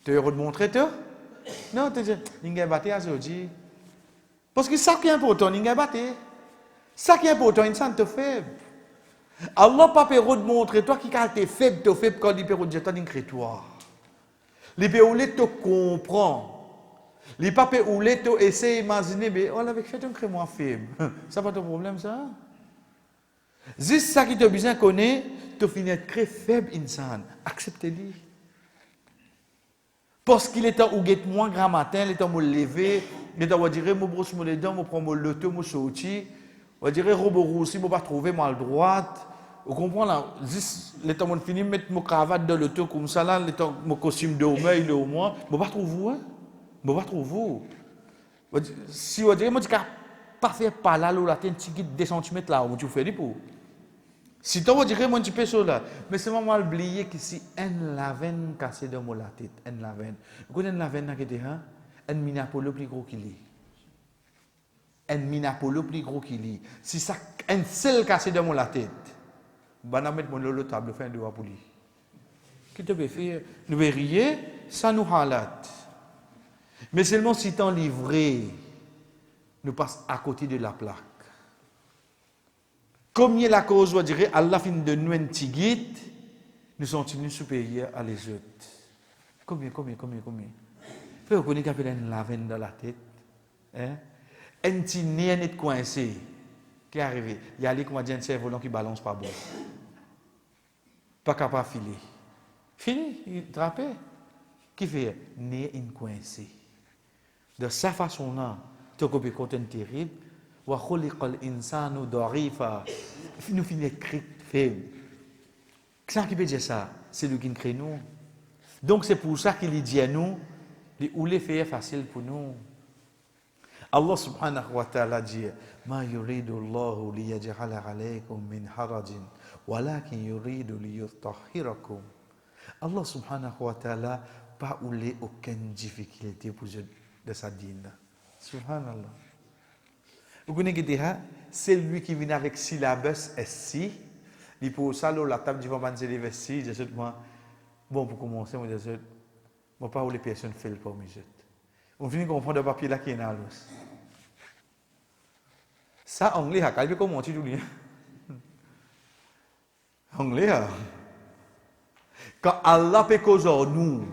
Tu veux montrer toi? Non, tu dis l'ingay batte azodi. Parce que ça qui est important, l'ingay batte. Ça qui est important, insan te faible. Allah pas peut montrer toi qui quand tu es faible quand il peut dire toi d'incrétoire. Il peut te comprendre. Il pas peut te essayer d'imaginer mais oh avec fait un crée moi faible. Ça pas ton problème ça. Juste ça qui te besoin connaître, tu finis être très faible insan. Acceptez-le. Parce qu'il est où get moins grand matin, il est en me lever, il est en dire me brosse les dents, me prend mon loto, me sorti. On dirait robot roussi, je ne pas trouver mal droite. Vous comprenez là, juste le temps où fini mettre mon cravate dans le tour comme ça là, le temps mon costume de homme il est au moins, je ne pas trouver vous hein. Je ne pas trouver vous. Si vous dites moi dis pas faire par là la tête petit 2 cm là où tu fais pour. Si tu vous dirais moi un petit peu ça là, mais c'est moi oublier que si un laven cassé dans mon la tête, un laven. Vous connaissez un laven là qui était hein, un minapolo plus gros qu'il est. Un minapolo plus gros qu'il est. Si ça un seul cassé dans la tête, ben on mettre mon le table fin de pour lui. Qui te peut faire nous rire, ça nous halat. Mais seulement si t'en livré, nous passe à côté de la plaque. Comme il y a la cause, on dirait Allah fin de nous un petit guide, nous sommes supérieurs à les autres. Combien. Vous connaissez qu'il y a une lavenne dans la tête, hein? Un petit nez net coincé. Qui est arrivé? Il y a les comédiens de cerf-volant qui balance pas bon. Pas capable de filer. Fini, il trappe. Qui fait? Nez in coincé. De sa façon-là, tu as copié côté terrible. Wa khuliqal insanu darifa. Nous finissons écrit faible. Qu'est-ce qui peut dire ça? C'est lui qui nous crée nous. Donc c'est pour ça qu'il dit à nous, où les faire facile pour nous. Allah subhanahu wa ta'ala dit Ma yuridu Allahu liyaj'ala alaykum min harajin walakin yuridu liyutahhirakum. Allah subhanahu wa ta'ala pas oulé aucune difficulté pour de sa dîne. Subhanallah. Vous connaissez qui c'est lui qui vient avec syllabus SC. Il pour ça la table du moment des vestis, je sais moi bon pour commencer moi je moi pas où les personnes fait le pour mes jeux. On finit comprendre le papier là qui est dans l'os. Ça anglais à quel comment tu dis anglais quand Allah peut causer nous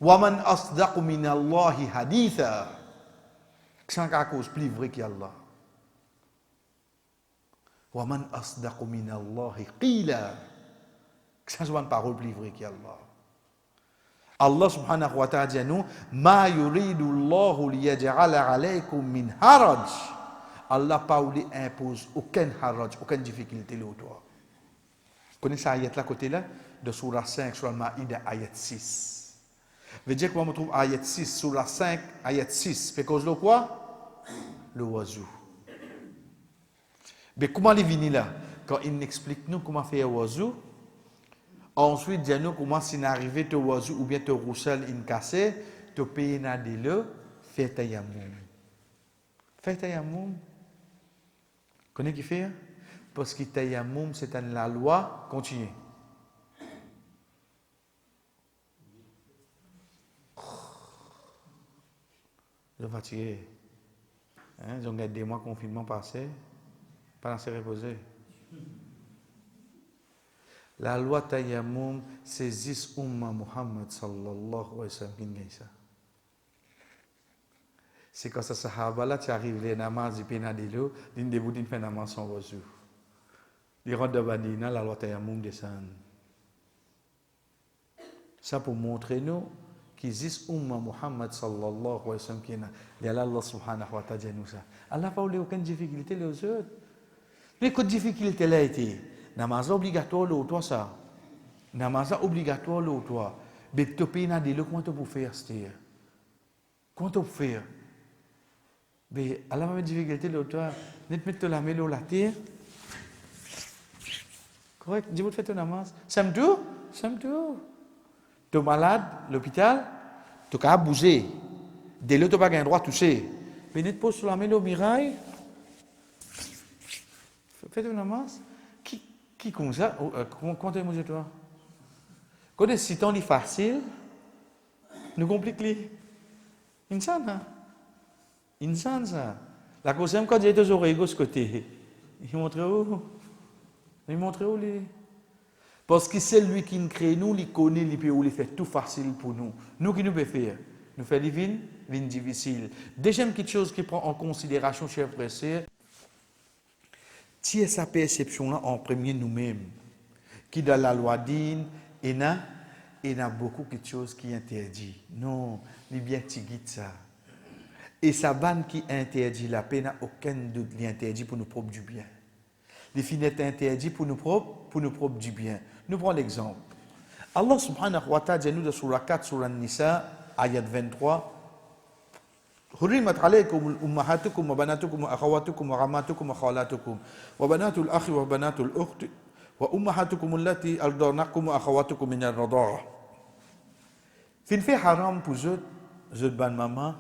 wa man asdaqu min Allah haditha c'est à cause plus vrai qu'Allah wa man asdaqu min Allah qila c'est une parole plus vrai qu'Allah. Allah subhanahu wa ta'ala dit nous ma yuridu Allah liyaj'ala alaykum min haraj. Allah pas voulu impose aucun haraj, aucune difficulté là toi. Vous connaissez cette ayat là côté là de surah 5 sur Al-Maïda ayat 6. Veut dire qu'on trouve ayat 6 surah 5 ayat 6 fait cause de quoi? Le oiseau. Mais comment il vient là quand il explique nous comment faire oiseau? Ensuite, dis-nous comment c'est arrivé te oiseau ou bien te roussel in cassé, te payer na de le, fait tayammum. Fait tayammum. Connais qui fait? Parce que tayammum c'est dans la loi continue. Je suis fatigué. J'ai gardé 2 mois confinement passé, pas se reposer. La loi tayammum saisit umma Muhammad sallallahu alayhi wa sallam qui gagne ça. C'est quand ça sahaba là tu arrives les namaz du penadilo, d'une debout d'une fait namaz sans wazou. Ils rentrent de Badina, la loi tayammum descend. Ça pour montrer nous qui existe umma Muhammad sallallahu alayhi wa sallam qui est là. Il y a Allah subhanahu wa ta'ala nous ça. Allah pas aucune difficulté les autres. Les que difficulté là été namaz obligatoire le toi ça. Namaz obligatoire le toi. Mais tu peux n'a de comment tu peux faire c'est. Comment tu peux faire? Mais Allah m'a difficulté le toi. Net mettre la mélo la terre. Correct, dis-moi de faire ton namaz. Sam tout? Tu es malade, l'hôpital, tu as bouger. Dès là, tu n'as pas le droit de toucher. Mais tu poses sur la main au mirail. Fais ton namaz. Qui comme ça? Comment tu es toi? Quand si ton est facile, nous compliquons. Insan, hein? Insan, ça. La cause, quand j'ai été aux oreilles de ce côté, il montre où? Les. Parce que c'est lui qui nous crée, nous, il connaît, il peut faire tout facile pour nous. Nous, qui nous pouvons faire? Nous faisons des vignes difficiles. Deuxième quelque chose qui prend en considération, chers frères et sœurs, tirer sa perception-là en premier nous-mêmes. Qui dans la loi dit, il y a beaucoup de choses qui interdit. Non, il bien guide ça. Et sa banne qui interdit la paix n'a aucun doute, il interdit pour nous propres du bien. Les finettes interdits pour nous propres du bien. Nous prenons l'exemple. Allah subhanahu wa ta'ala dit nous dans surah 4, surah Nisa, ayat 23. حرمت عليكم أمهاتكم وبناتكم وأخواتكم وعماتكم وخالاتكم وبنات الأخ وبنات الأخت وأمهاتكم التي أرضعنكم وأخواتكم من الرضاعة. Fin fait haram pour eux, ban maman,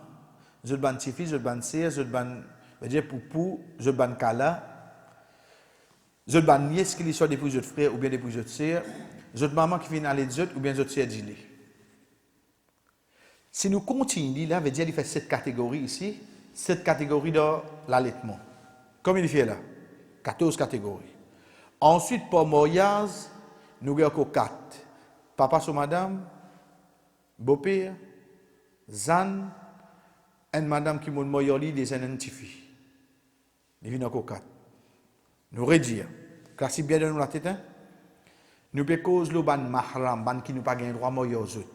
ban tifi, ban sœur, ban poupou, ban kala. Je ban nièce qui soit depuis votre frère ou bien depuis votre sœur, je maman qui vient aller de ou bien votre sœur d'île. Si nous continuons, là, veut dire qu'il fait cette catégorie ici, cette catégorie de l'allaitement. Comme il fait là, 14 catégories. Ensuite, pour mariage, nous avons encore 4. Papa sur madame, beau-père, zan, et madame qui m'a marié, des identifiés. Il y a encore 4. Nous redire, classique bien de nous la tête, hein? Nous pouvons cause le ban mahram, ban qui nous pas gain droit moyen aux autres.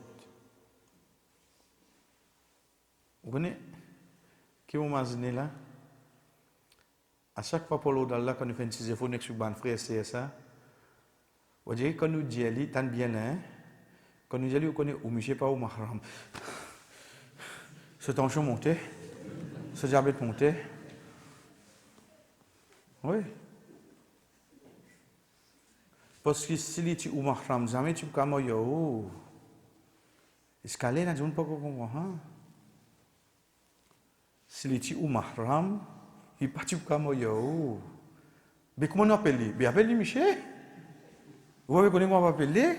Vous connaissez? Qui vous imaginez là? À chaque fois pour l'eau d'Allah, quand nous faisons une petite info, nous sommes ban frère, c'est ça. Vous dites, quand nous disons, tant bien là, hein? Quand nous disons, vous connaissez, ou monsieur pas au mahram. Ce tension monté, ce diabète monté. Oui. Parce que si tu es mahram, jamais tu peux pas yo. Escalé, n'a pas comprendre. Si tu es mahram, il pas tu peux pas yo. Mais comment on appelle? Mais appelle-lui Michel. Vous avez connu comment appeler?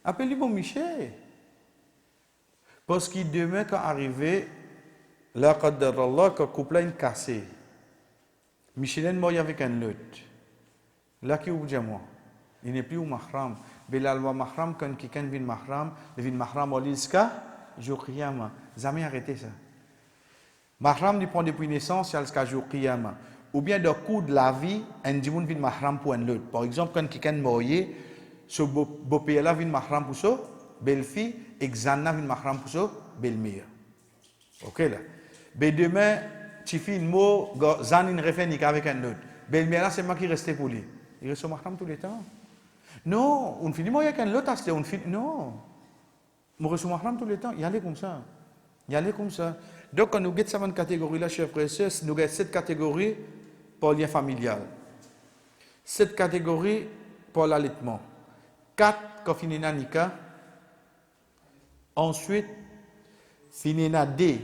Appelle-lui bon Michel. Parce que demain quand arrivé, la qadar Allah quand couple est cassé. Michel est mort avec un autre. Là qui vous dit moi? Il n'est plus au mahram. Mais la loi mahram, quand quelqu'un vient mahram, il vient mahram au liska, jour qiyama. Jamais arrêté ça. Mahram, il prend depuis naissance, il y a jour qiyama. Ou bien, dans le cours de la vie, un dimoun vient mahram pour un autre. Par exemple, quand quelqu'un est mort, ce beau-père-là vient mahram pour ça, belle-fille, et Xanna vient mahram pour ça, belle-mère. Ok là. Mais demain, tu fais une mot, Zan ne refait ni qu'avec un autre. Belle-mère là, c'est moi qui restais pour lui. Il reste au mahram tout le temps. Non, on finit moi avec un autre, on finit. Non. Je reste au mahram tout le temps. Il y allait comme ça. Donc, quand nous avons cette catégorie-là, chers frères et sœurs, nous avons cette catégorie pour le lien familial. Cette catégorie pour l'allaitement. 4 quand finina nika. Ensuite, finina D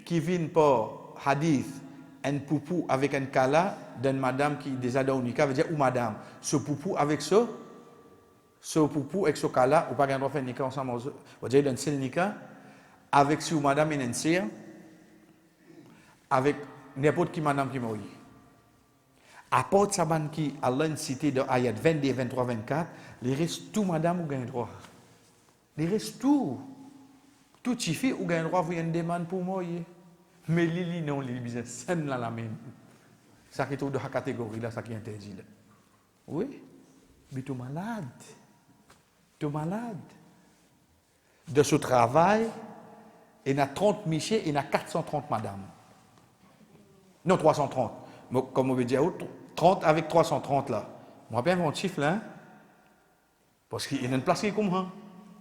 qui vient pour hadith, un poupou avec un kala d'une madame qui déjà dans nika, veut dire ou madame. Ce poupou avec ce poupou avec ce kala, ou pas gagner faire nika ensemble, on va dire d'un seul nika, avec ce ou madame et un sir, avec n'importe qui madame qui mourit. À part ça, qui Allah a cité dans ayat 22, 23, 24, les restes tout madame ou gagne droit. Les restes tout. Tout chiffé ou gagne droit, vous avez une demande pour mourir. Mais Lili non, Lili business, c'est là la même. Ça qui est dans la catégorie là, ça qui est interdit là. Oui, mais tu es malade. de ce travail, il y a 30 michets, il y a 430 madames. Non, 330. Comme on veut dire, 30 avec 330 là. Moi, bien mon chiffre là. Hein? Parce qu'il y a une place qui est comme ça.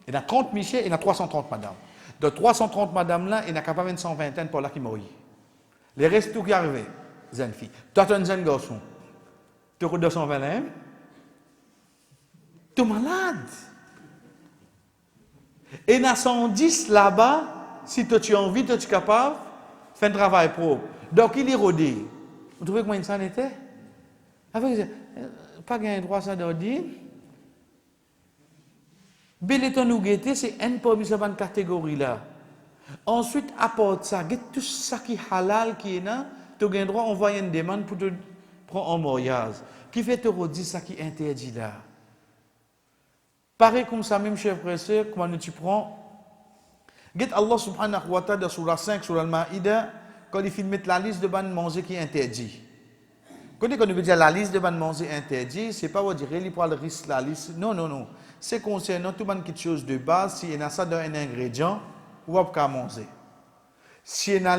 Il y a 30 michets, il y a 330 madames. De 330 madames là, il y a capable une 120 pour là qui mourit. Les restes, tout qui arrivé, jeune fille. Toi, tu es un jeune garçon. Tu as 220 là, hein? Tu es malade. Et il y a 110 là-bas, si tu as envie, tu es capable, faire un travail propre. Donc, il est rodé. Vous trouvez comment ça était? Avec, pas gagné droit ça d'ordine. Béléton ou guetté, c'est un parmi ces catégorie là. Ensuite, apporte ça, tout ça qui est halal qui est là, tu as droit d'envoyer une demande pour te prendre en mariage. Qui fait te redire ça qui est interdit là? Pareil comme ça, même chef frère, comment tu prends? Get Allah subhanahu wa ta'ala, sur la 5, sur Al-Ma'ida, quand il filme la liste de bandes manger qui est interdit. Quand on veut dire la liste de bandes manger interdit, c'est pas vous dire il prend le risque la liste. Non, non, non. C'est concernant tout quelque chose de base, si il y a ça dans un ingrédient, ou on peut manger. Si il y a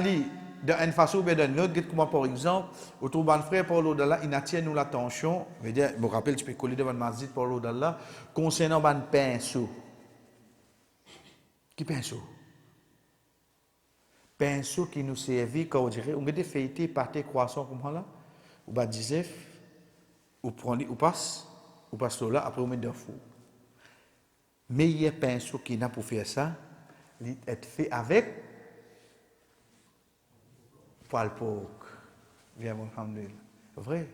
dans une façon ou dans une autre, comme par exemple, autour de mon frère Paulo Dalla, il attire nous l'attention, je me rappelle, tu peux coller devant le masjid Paulo Dalla, concernant le pinceau. Qui pinceau? Pinceau qui nous servit, quand on dirait, on met des feuilletés, pâté, croissant, comme ça là, ou bas disef, ou prendre, ou passe là, après on met dans le four. Meilleur pinceau qui n'a pour faire ça, il est fait avec poil porc. Viens, alhamdulillah. Vrai.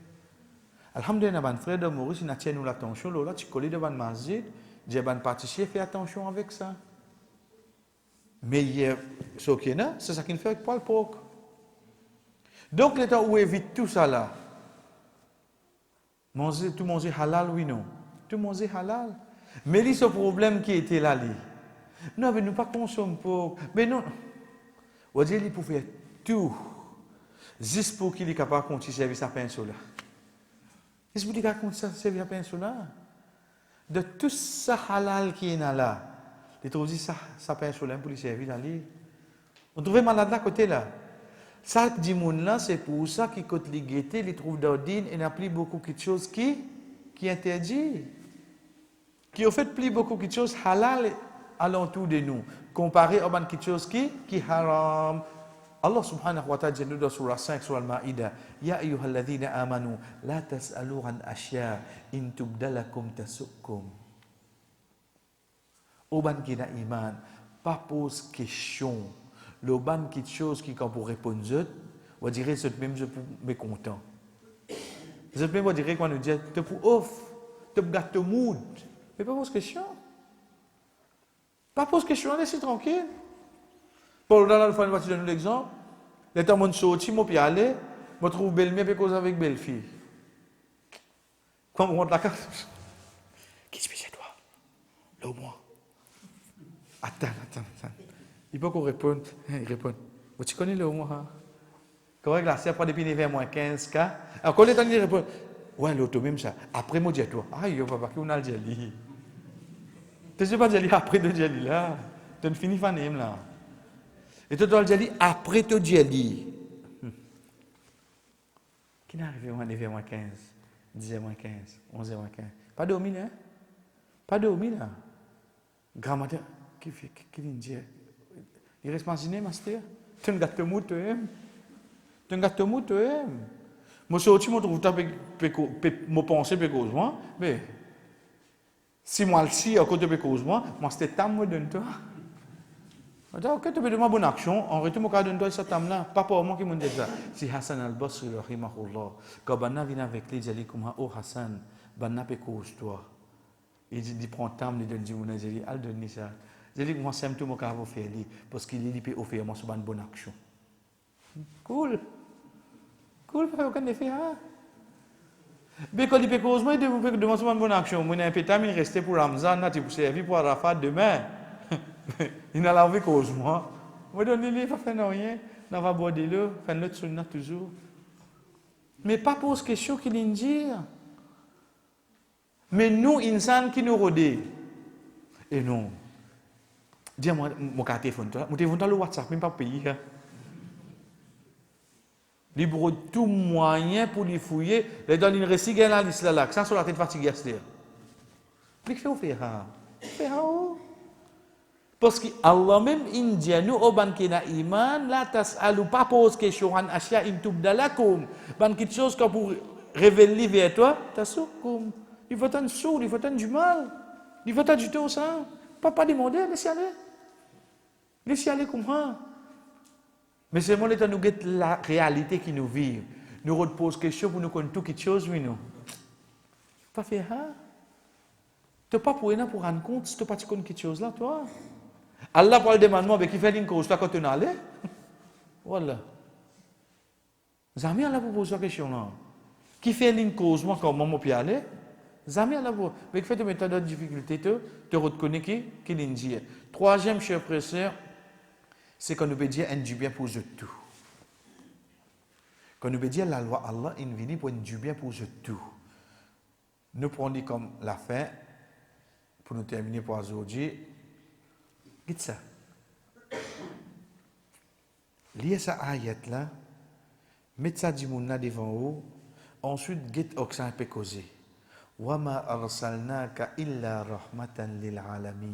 Alhamdulillah, mon frère de Maurice, il a tenu nous l'attention, là, tu colles devant le masjid, dis ban pâtissier, fais attention avec ça. Meilleur ce qui est là, c'est ça qu'il fait avec poil porc. Donc, l'État où évite tout ça là. Manger, tout manger halal, oui, non. Tout manger halal. Mais il ce problème qui était là, non, mais nous pas consommer porc. Mais non. On dit qu'il pouvait faire tout. Juste pour qu'il est capable de continuer à servir sa pinceau là. Est-ce que vous dites qu'il continue à servir sa pinceau là? De tout ça halal qui est là, il trouve ça pinceau là pour lui servir là. On trouve malade là côté là. Ça dit moun là, c'est pour ça qu'il côté les guettés, il trouve d'ordine et n'a plus beaucoup de choses qui interdit. Qui ont fait plus beaucoup de choses halal alentour de nous, comparé à quelque chose qui haram. Allah subhanahu wa ta'ala dit dans surah 5 sur Al-Ma'ida, Ya ayyuhalladhina amanu, la tas'alu an ashya, in tubdalakum tasukkum. Au ban qui n'a iman, pas pose question. Le ban quelque chose qui quand pour répondre, on dirait c'est même je pour mécontent. Je même on dirait qu'on nous dit te pour off, te gâte mood. Mais pas pose question. Pas pose question, laissez tranquille. Pour dans la fois, je donne l'exemple. Les temps mon sorti, mon pied aller, je trouve belle-mère et cause avec belle-fille. Quand on rentre la carte, qui se fait toi? Là au moins. Attends. Il peut qu'on réponde. Il répond. Tu connais le moins? Quand on glace après depuis vers moins 15 cas. Alors quand les temps il répond, ouais l'auto même ça. Après moi dis toi, ah yo papa qui on a le jelly. Tu sais pas jelly après de jelly là. Tu ne finis pas même là. Et tu dois le jelly après ton jelly. Qui n'est arrivé moins 9 moins 15, 10 moins 15, 11 moins 15. Pas dormi là. Pas dormi là. Grand-matin qui dit il reste imaginé master. Tu ne gâtes mou toi même. Tu ne gâtes mou toi même. Moi sorti moi trouve ta me penser pe cause moi, mais si moi si à côté de cause moi c'était tam moi donne toi. Donc, quand tu veux demander bonne action, en retour, je donne toi cette table-là. Pas pour moi qui me dit ça. Si Hassan al-Basri, rahimahullah, quand Banna vient avec lui, il dit comme oh Hassan, Banna peut cause toi. Il dit prends table, il donne dit il dit al donne ça. Il dit moi c'est tout mon cas faire lui parce qu'il peut offrir moi sur une bonne action. Cool, pas aucun effet hein. Mais quand il peut cause moi, il demande sur une bonne action. Moi un peu temps il restait pour Ramzan, là tu peux servir pour Arafat demain. Il n'a l'envie cause moi. Moi donne lui pas faire rien, on va boire de l'eau, faire notre sunna toujours. Mais pas pose question qu'il vient dire. Mais nous insan qui nous rodé. Et non. Dis-moi, mon téléphone, mon téléphone, le WhatsApp, même pas pays. Il brûle tout moyen pour les fouiller. Les donne une récit, la liste là, ça sur la tête fatiguée, c'est-à-dire. Mais qu'est-ce que fait ça? Parce que Allah même indien nous au ban kina iman la tas'alu pas pose question an asya in tubdalakum ban quelque chose que pour révéler vers toi tasukum il faut tant sourd il faut tant du mal il faut tant du tout ça pas demander laissez aller comme ça mais c'est moi l'état nous get la réalité qui nous vit nous repose question pour nous connaître tout quelque chose oui nous pas faire ça tu pas pour rien pour rendre compte si tu pas tu connais quelque chose là toi Allah pour le demandement, mais qui fait une cause, toi quand tu es allé? Voilà. Jamais Allah pour poser la question là. Qui fait une cause, moi quand moi puis aller? Jamais Allah pour. Mais qui fait de mettre d'autres difficultés, te reconnais qui l'indique. Troisième, cher frère, c'est qu'on nous peut dire un du bien pour tout. Quand nous peut dire la loi Allah, il vient pour un du bien pour tout. Nous prenons comme la fin, pour nous terminer pour aujourd'hui. Dites ça. Liez ça ayat là, mettez ça du monde devant vous, ensuite get oxan pe causer. Wa ma arsalnaka illa rahmatan lil alamin.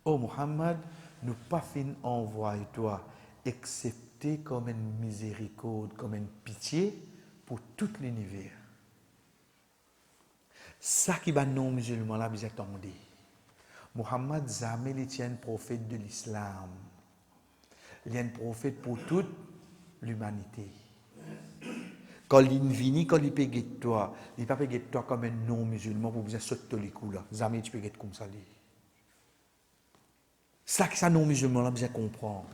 Oh Muhammad, nous pas fin envoyer toi excepté comme une miséricorde, comme une pitié pour tout l'univers. Ça qui va non musulman là bien entendu. Muhammad jamais il un prophète de l'islam. Il est un prophète pour toute l'humanité. Quand il vient, quand il peut guetter toi, il ne peut pas guetter toi comme un non-musulman pour bien sauter les coups là. Jamais tu peux guetter comme ça. Ça que ça non-musulman là bien comprendre.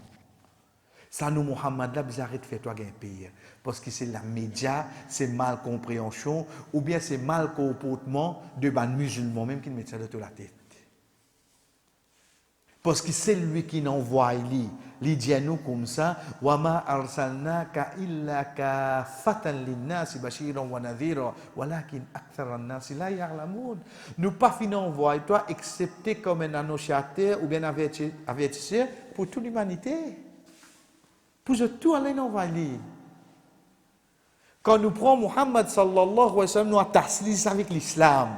Ça nous Muhammad là bien arrête de faire toi un pays. Parce que c'est la média, c'est mal compréhension ou bien c'est mal comportement de ban musulman même qui met ça de la tête. Parce que c'est lui qui n'envoie il dit à nous comme ça wa ma arsalnaka illa kafatan lin-nas bashiran wa nadhira walakin akthara an-nas la ya'lamun. Nous pas fini envoyer toi excepté comme un annonciateur ou bien avertisseur pour toute l'humanité. Pour tout aller envoyer. Quand nous prenons Muhammad sallallahu alayhi wa sallam nous attachons avec l'islam.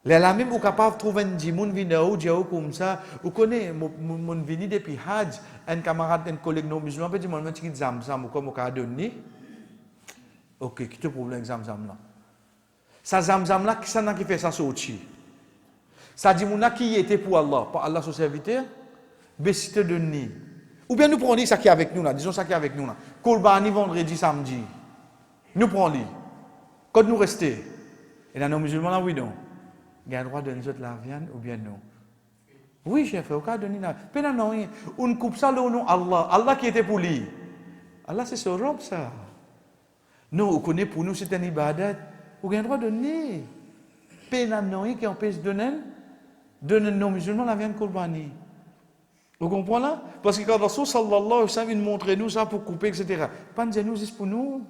Les là même, vous capable de trouver un djimoun vidéo, diao comme ça. Vous connaissez, mon vini depuis Hajj, un camarade, un collègue non musulman, peut dire, mon petit zamzam, ou comme au cas donné. Ok, qui te problème zamzam là? Ça zamzam là, qui ça n'a qui fait ça sortir? Ça dit, mon qui était pour Allah, pas Allah son serviteur, mais si te donné. Ou bien nous prenons ça qui est avec nous là, disons ça qui est avec nous là. Kolbani vendredi, samedi. Nous prenons. Quand nous restons. Et là, nos musulmans là, oui, non. Il y a le droit de donner la viande ou bien non? Oui, chef, au cas de donner la viande. Non, on coupe ça le nom Allah. Allah qui était pour lui. Allah, c'est ce robe, ça. Non, on connaît pour nous, c'est un ibadat. On a le droit de donner. Non, qui empêche de donner nos musulmans la viande Kolbani. Vous comprenez là? Parce que quand Rasul sallallahu alayhi wa sallam montre nous ça pour couper, etc. Pas de nous, c'est pour nous.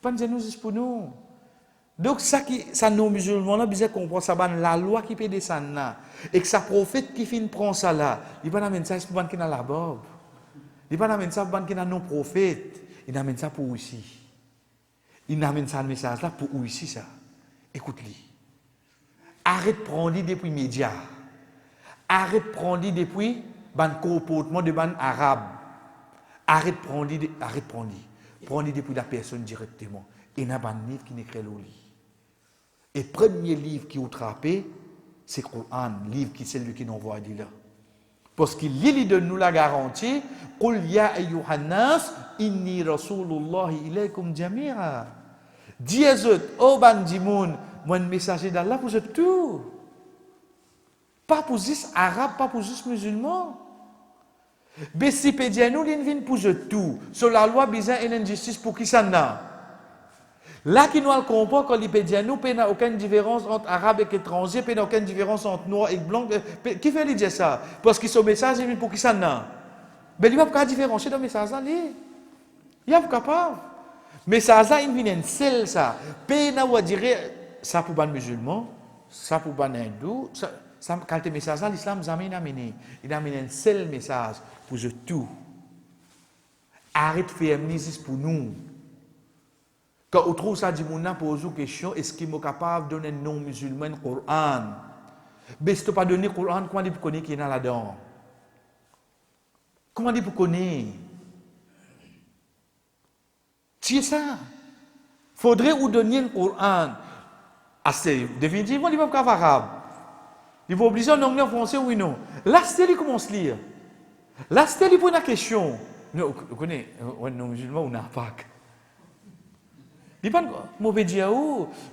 Pas de nous, c'est pour nous. Donc ça nos musulmans là bien comprendre ça la loi qui peut descendre là et que ça prophète qui fin prend ça là il pas amène ça pour ban qui dans la bob il pas amène ça pour ban qui dans non prophète il amène ça pour ici il amène ça le message là pour ici ça écoute-lui arrête prendre depuis médias arrête prendre depuis ban comportement de ban arabe arrête prendre depuis la personne directement et n'a pas livre qui n'écrit le lit. Et le premier livre qui vous trappé, c'est le Coran, livre qui c'est lui qui nous envoie là. Parce qu'il lit de nous la garantie, Qul ya ayyuhan nas inni rasulullah ilaykum jami'a. Dis-eux, oh bandimoun, moi un messager d'Allah pour tout. Pas pour juste arabe, pas pour juste musulman. Mais si pédia nous vient pour tout. Sur la loi bizarre et l'injustice pour qui ça n'a. Là, qui nous comprend quand il peut dire nous, il n'y a aucune différence entre arabe et étranger, il n'y a aucune différence entre noir et blanc. Qui fait dire ça? Parce que ce message est pour qui ça n'a. Mais il n'y a pas de différencier dans le message là. Il n'y a pas capable. Mais ça, il vient seul ça. Il n'y a dire ça pour les musulmans, ça pour les hindous, Quand le message là, l'islam il a amené un seul message pour tout. Arrête de faire amnésie pour nous. Quand on trouve ça, dit mon pose une question, est-ce qu'il est capable de donner un nom musulman au Coran? Mais si tu n'as pas donné le Coran, comment tu connais qui est là-dedans? Comment tu connais? C'est ça. Il faudrait vous donner le Coran. Assez, définitivement, il ne va pas arabe. Il va obliger en anglais, en français, oui, non. Là, c'est lui qui commence à lire. Là, c'est lui qui pose la question. Vous connaissez, un non-musulman, on n'a pas. Il n'y a pas de mauvais dire,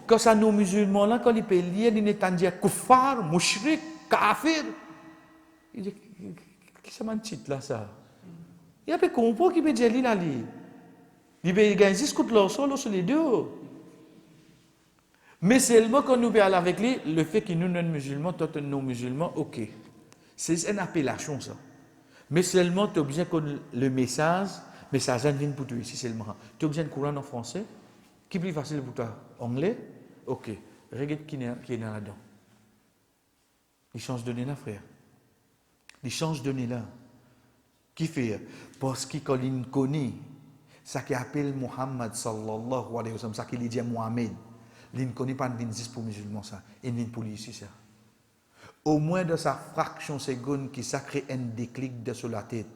quand ça nos musulmans là, quand ils peuvent lire, ils n'étant dire kuffar, mushrik, kafir. Il dit, qu'est-ce que c'est un titre là, ça? Il a pas compris qu'il peut dire là, il peut gagner 6 coups de leur sol sur les deux. Mais seulement quand nous parlons avec lui, le fait qu'il nous non musulmans, toi non musulmans, ok. C'est une appellation ça. Mais seulement tu as besoin que le message vient pour toi ici seulement. Tu as besoin de Coran en français. Qui est plus facile pour toi? Anglais? Ok. Regarde qui est là-dedans. Il change de nez là, frère. Il change de nez là. Qui fait? Parce qu'il connaît ça qui appelle Muhammad sallallahu alayhi wa sallam, ça qui dit Mohamed. Il ne connaît pas une pour musulmans, ça. Il ne pour lui ici, ça. Au moins de sa fraction seconde qui ça crée un déclic de sur la tête.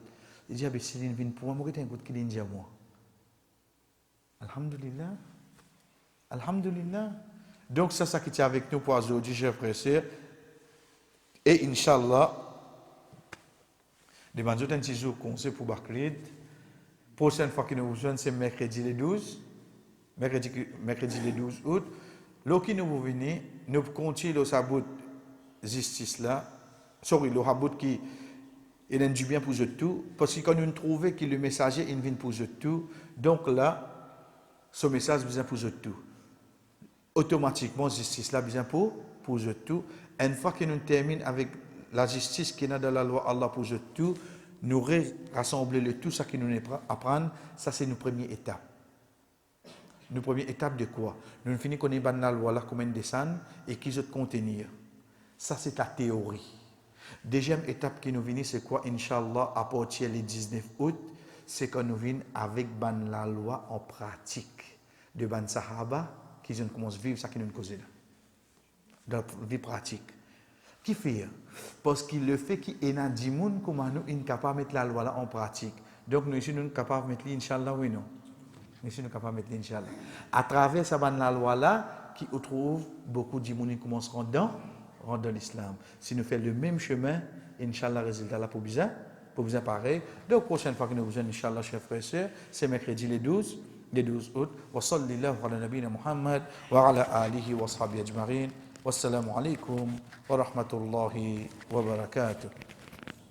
Il dit, ah ben si il vient pour moi, je vais un qui dit à moi. Alhamdulillah. Alhamdulillah. Donc, c'est ça qui est avec nous pour aujourd'hui, chers frères et sœurs. Et Inch'Allah, les manjots un petit jour conseil pour Bakrid. Prochaine fois que nous vous joignons, c'est mercredi le 12. Mercredi le 12 août. Là qui nous venez, nous continuons sa bout justice là. Sorry, le bout qui est du bien pour tout. Parce que quand nous trouvons que le messager il vient pour tout, donc là, ce message vient pour tout. Automatiquement, justice là vient pour tout. Une fois que nous terminons avec la justice qui est dans la loi Allah pour tout, nous rassembler le tout, ça qui nous apprend, ça c'est notre première étape. Notre première étape de quoi? Nous finissons qu'on est dans la loi là, comment descendre et qui se contenir. Ça c'est la théorie. Deuxième étape qui nous vient, c'est quoi? Inch'Allah, à partir du 19 août, c'est qu'on nous vient avec la loi en pratique de ban Sahaba qui commencent à vivre ça qui nous cause là. Dans la vie pratique. Qui fait? Parce qu'il le fait qu'il y a des gens comme nous, ils sont capables de mettre la loi là en pratique. Donc nous sommes capables de mettre l'Inch'Allah, oui non? Nous sommes capables de mettre l'Inch'Allah. À travers cette la loi là, qui trouve beaucoup de gens qui commencent à rentrer dans l'islam. Si nous faisons le même chemin, Inch'Allah, le résultat là pour bien pareil. Donc prochaine fois que nous vous Inch'Allah, chers frères et sœurs, c'est mercredi le 12 août. Wa sallallahu ala nabina Muhammad wa ala alihi wa sahbihi ajma'in. Wassalamu alaikum wa rahmatullahi wa barakatuh.